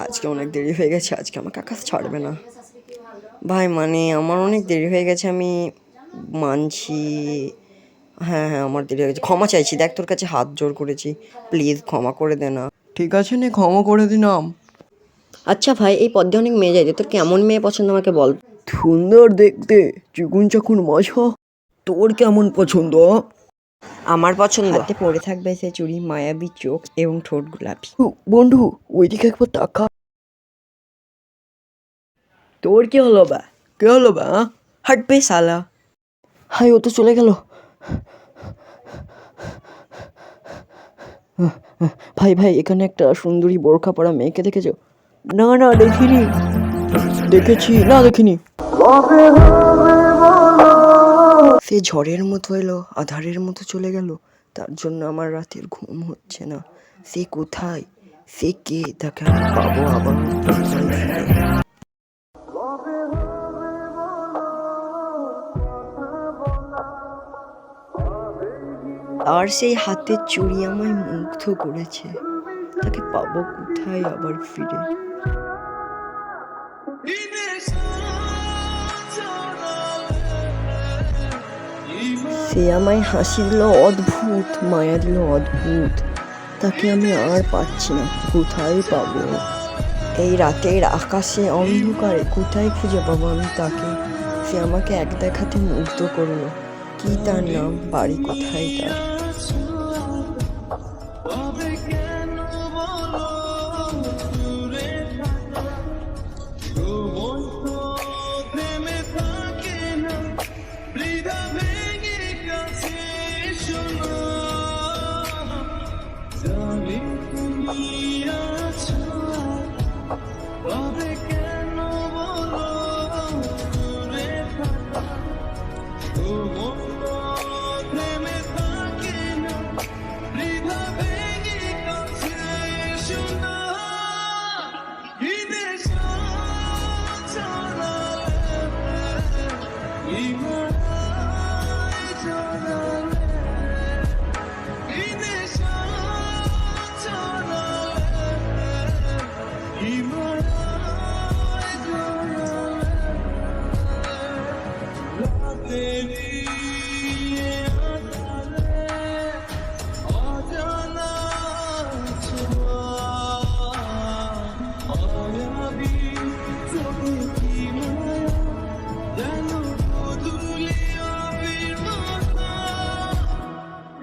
আজকে অনেক দেরি হয়ে গেছে, আজকে আমাকে আকাশ ছাড়বে না ভাই। মানে আমার অনেক দেরি হয়ে গেছে, আমি মানছি। হ্যাঁ হ্যাঁ, আমার দেরি হয়ে গেছে, ক্ষমা চাইছি। দেখ, তোর কাছে হাত জোর করেছি, প্লিজ ক্ষমা করে দে না। ঠিক আছে নে, ক্ষমা করে দিলাম। আচ্ছা ভাই, এই পদ্মে অনেক মেয়ে যায়, তোর কেমন মেয়ে পছন্দ আমাকে বল। সুন্দর দেখতে, চিকুন চাকুন মাছা। তোর কেমন পছন্দ? আমার পছন্দ হাতে পড়ে থাকবে সে চুড়ি, মায়াবী চোখ এবং ঠোঁট গোলাপি। বন্ধু, ওইদিকে একবার তাকা। তোর কি হলো বা? কি হলো বা? হাঁটবে সালা। হাই, ও তো চলে গেল। ভাই ভাই, এখানে একটা সুন্দরী বোরখা পরা মেয়েকে দেখেছো? না না, দেখিনি। দেখেছি না, দেখিনি। সে ঝড়ের মতো এলো, আধারের মতো চলে গেল। তার জন্য আমার রাতের ঘুম হচ্ছে না। সে কোথায়, সে কে, তাকে আমি পাবো আবার কোথায় ফিরে? আর সেই হাতের চুড়ি আমায় মুগ্ধ করেছে, তাকে পাবো কোথায় আবার ফিরে? সে আমায় হাসি দিল অদ্ভুত, মায়া দিল অদ্ভুত, তাকে আমি আর পাচ্ছি না, কোথায় পাবো? এই রাতের আকাশে অন্ধকারে কোথায় খুঁজে পাবো আমি তাকে? সে আমাকে এক দেখাতে মুগ্ধ করলো। কি তার নাম, বাড়ি কোথায় তার?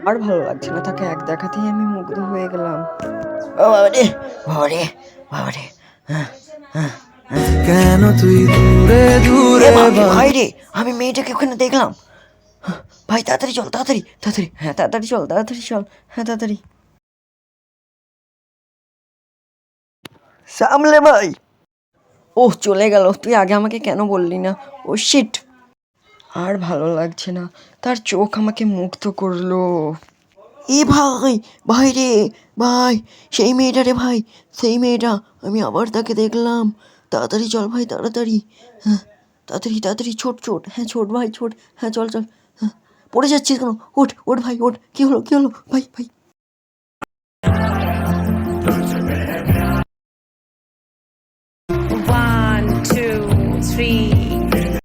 আর ভালো লাগছে না, তাকে এক দেখাতেই আমি মুগ্ধ হয়ে গেলাম। কেন তুই দূরে দূরে? ভাই রে, আমি মেয়েটাকে ওখানে দেখলাম। ভাই তাড়াতাড়ি চল, তাড়াতাড়ি তাড়াতাড়ি, হ্যাঁ তাড়াতাড়ি চল, তাড়াতাড়ি চল, হ্যাঁ তাড়াতাড়ি। সামলে ভাই। ওহ, চলে গেল, তুই আগে আমাকে কেন বললি না? ও শিট। আর ভালো লাগছে না, তার চোখ আমাকে মুগ্ধ করলো। এ ভাই, ভাই রে, ভাই, সেই মেয়েটা রে ভাই, সেই মেয়েটা, আমি আবার তাকে দেখলাম। তাড়াতাড়ি চল ভাই, তাড়াতাড়ি, হ্যাঁ তাড়াতাড়ি তাড়াতাড়ি, ছোট ছোট, হ্যাঁ ছোট ভাই ছোট, হ্যাঁ চল চল, হ্যাঁ পড়ে যাচ্ছিস কেন? ওঠ ওঠ ভাই ওঠ, কি হলো কি হলো? ভাই ভাই